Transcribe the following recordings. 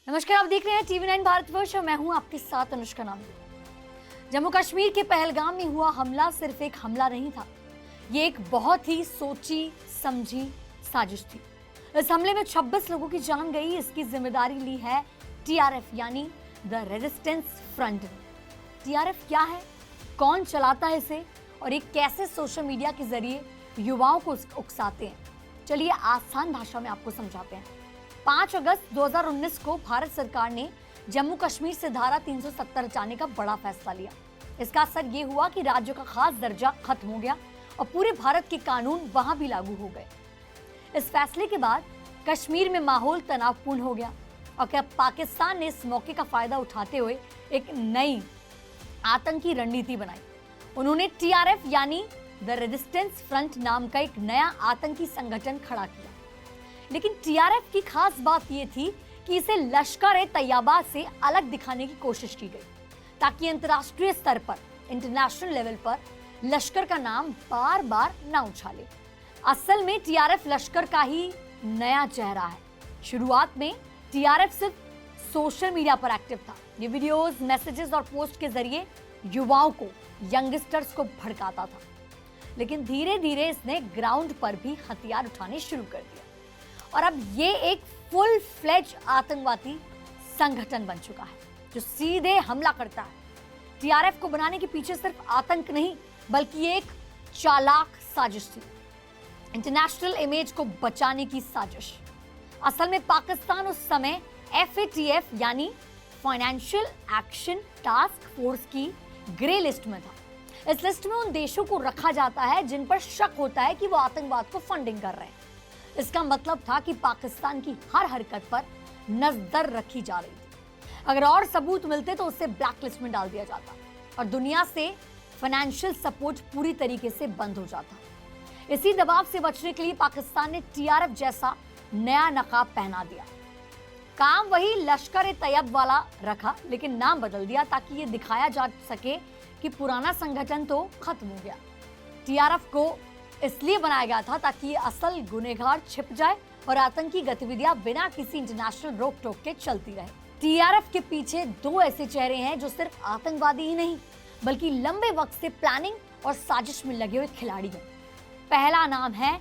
नमस्कार, आप देख रहे हैं टीवी9 भारतवर्ष और मैं हूं आपके साथ अनुष्का नाम। जम्मू कश्मीर के पहलगाम में हुआ हमला सिर्फ एक हमला नहीं था, ये एक बहुत ही सोची समझी साजिश थी। इस हमले में 26 लोगों की जान गई। इसकी जिम्मेदारी ली है टीआरएफ यानी द रेजिस्टेंस फ्रंट ने। टीआरएफ क्या है, कौन चलाता है इसे और ये कैसे सोशल मीडिया के जरिए युवाओं को उकसाते हैं, चलिए आसान भाषा में आपको समझाते हैं। 5 अगस्त 2019 को भारत सरकार ने जम्मू कश्मीर से धारा 370 हटाने का बड़ा फैसला लिया। इसका असर ये हुआ कि राज्य का खास दर्जा खत्म हो गया और पूरे भारत के कानून वहां भी लागू हो गए। इस फैसले के बाद कश्मीर में माहौल तनावपूर्ण हो गया और क्या पाकिस्तान ने इस मौके का फायदा उठाते हुए एक नई आतंकी रणनीति बनाई। उन्होंने टीआरएफ यानी द रेजिस्टेंस फ्रंट नाम का एक नया आतंकी संगठन खड़ा किया। लेकिन टीआरएफ की खास बात यह थी कि इसे लश्कर-ए-तैयबा से अलग दिखाने की कोशिश की गई ताकि अंतर्राष्ट्रीय स्तर पर, इंटरनेशनल लेवल पर लश्कर का नाम बार बार ना उछाले। असल में टीआरएफ लश्कर का ही नया चेहरा है। शुरुआत में टीआरएफ सिर्फ सोशल मीडिया पर एक्टिव था। ये वीडियोस, मैसेजेस और पोस्ट के जरिए युवाओं को, यंगस्टर्स को भड़काता था। लेकिन धीरे धीरे इसने ग्राउंड पर भी हथियार उठाने शुरू कर दिया और अब ये एक फुल फ्लेज आतंकवादी संगठन बन चुका है जो सीधे हमला करता है। टीआरएफ को बनाने के पीछे सिर्फ आतंक नहीं बल्कि एक चालाक साजिश थी, इंटरनेशनल इमेज को बचाने की साजिश। असल में पाकिस्तान उस समय एफएटीएफ यानी फाइनेंशियल एक्शन टास्क फोर्स की ग्रे लिस्ट में था। इस लिस्ट में उन देशों को रखा जाता है जिन पर शक होता है कि वो आतंकवाद को फंडिंग कर रहे हैं। इसका मतलब था कि पाकिस्तान की हर हरकत पर नजर रखी जा रही थी। अगर और सबूत मिलते तो उसे ब्लैक लिस्ट में डाल दिया जाता और दुनिया से फाइनेंशियल सपोर्ट पूरी तरीके से बंद हो जाता। इसी दबाव से बचने के लिए पाकिस्तान ने टीआरएफ जैसा नया नकाब पहना दिया। काम वही लश्कर-ए-तैयबा वाला रखा, लेकिन नाम बदल दिया ताकि ये दिखाया जा सके कि पुराना संगठन तो खत्म हो गया। टीआरएफ को इसलिए बनाया गया था ताकि ये असल गुनहगार छिप जाए और आतंकी गतिविधियां बिना किसी इंटरनेशनल रोक टोक के चलती रहे। टीआरएफ के पीछे दो ऐसे चेहरे हैं जो सिर्फ आतंकवादी ही नहीं बल्कि लंबे वक्त से प्लानिंग और साजिश में लगे हुए खिलाड़ी हैं। पहला नाम है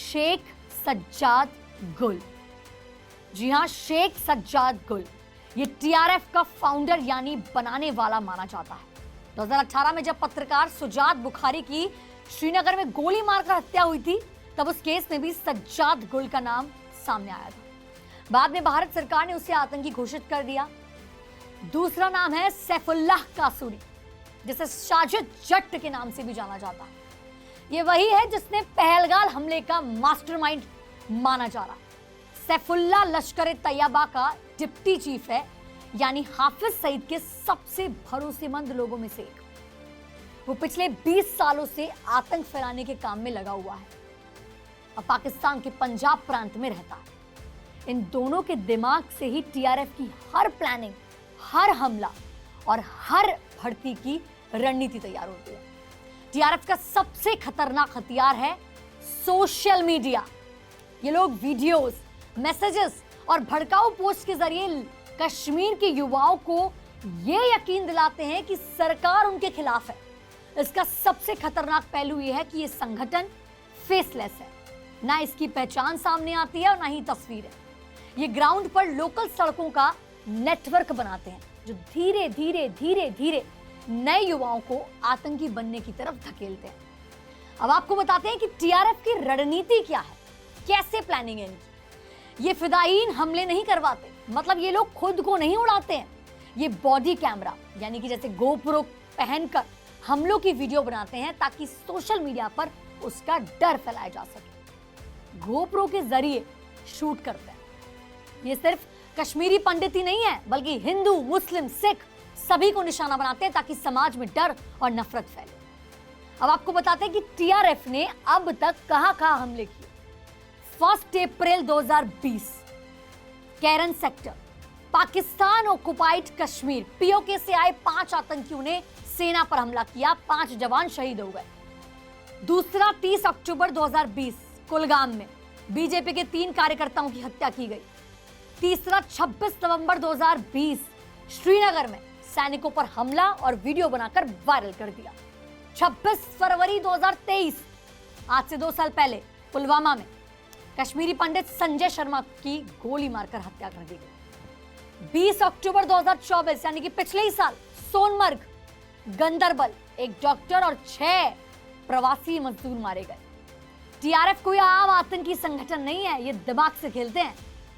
शेख सज्जाद गुल। जी हाँ, शेख सज्जाद गुल। ये टीआरएफ का फाउंडर यानी बनाने वाला माना जाता है। 2018 में जब पत्रकार सुजात बुखारी की श्रीनगर में गोली मारकर हत्या हुई थी, तब उस केस में भी सज्जाद गुल का नाम सामने आया था। बाद में भारत सरकार ने उसे आतंकी घोषित कर दिया। दूसरा नाम है सैफुल्लाह कासूरी, जिसे साजिद जट्ट के नाम से भी जाना जाता है। ये वही है जिसने पहलगाम हमले का मास्टरमाइंड माना जा रहा है। सैफुल्लाह लश्कर-ए-तैयबा का डिप्टी चीफ है, यानी हाफिज सईद के सबसे भरोसेमंद लोगों में से एक। वो पिछले 20 सालों से आतंक फैलाने के काम में लगा हुआ है और पाकिस्तान के पंजाब प्रांत में रहता है। इन दोनों के दिमाग से ही टीआरएफ की हर प्लानिंग, हर हमला और हर भर्ती की रणनीति तैयार होती है। टीआरएफ का सबसे खतरनाक हथियार है सोशल मीडिया। ये लोग वीडियोस, मैसेजेस और भड़काऊ पोस्ट के जरिए कश्मीर के युवाओं को ये यकीन दिलाते हैं कि सरकार उनके खिलाफ है। इसका सबसे खतरनाक पहलू यह है कि ये संगठन फेसलेस है, ना इसकी पहचान सामने आती है और ना ही तस्वीर है। ये ग्राउंड पर लोकल सड़कों का नेटवर्क बनाते हैं जो धीरे धीरे धीरे धीरे नए युवाओं को आतंकी बनने की तरफ धकेलते हैं। अब आपको बताते हैं कि टीआरएफ की रणनीति क्या है, कैसे प्लानिंग है इनकी। ये फिदायीन हमले नहीं करवाते, मतलब ये लोग खुद को नहीं उड़ाते हैं। ये बॉडी कैमरा यानी कि जैसे गोप्रो पहनकर हमलों की वीडियो बनाते हैं ताकि सोशल मीडिया पर उसका डर फैलाया जा सके। गोप्रो के जरिए शूट करते हैं। ये सिर्फ कश्मीरी पंडित ही नहीं है बल्कि हिंदू, मुस्लिम, सिख सभी को निशाना बनाते हैं ताकि समाज में डर और नफरत फैले। अब आपको बताते हैं कि टीआरएफ ने अब तक कहां-कहां हमले किए। 1 April 2020 Keran sector, Pakistan occupied Kashmir, PoK से आए 5 आतंकियों ने सेना पर हमला किया, 5 जवान शहीद हो गए। दूसरा 30 अक्टूबर 2020 कुलगाम में बीजेपी के 3 कार्यकर्ताओं की हत्या की गई। तीसरा 26 नवंबर 2020 श्रीनगर में सैनिकों पर हमला और वीडियो बनाकर वायरल कर दिया। 26 फरवरी 2023 आज से 2 साल पहले पुलवामा में कश्मीरी पंडित संजय शर्मा की गोली मारकर हत्या कर दी गई। 20 अक्टूबर 2024 यानी कि पिछले ही साल सोनमर्ग गंदरबल एक डॉक्टर और 6 प्रवासी मजदूर मारे गए। टीआरएफ कोई आम आतंकी संगठन नहीं है, ये दिमाग से खेलते हैं,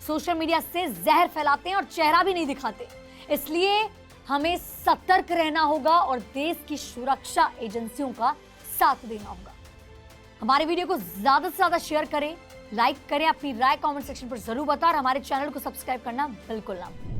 सोशल मीडिया से जहर फैलाते हैं और चेहरा भी नहीं दिखाते। इसलिए हमें सतर्क रहना होगा और देश की सुरक्षा एजेंसियों का साथ देना होगा। हमारे वीडियो को ज्यादा से ज्यादा शेयर करें, लाइक करें, अपनी राय कमेंट सेक्शन पर जरूर बताएं और हमारे चैनल को सब्सक्राइब करना बिल्कुल ना भूलें।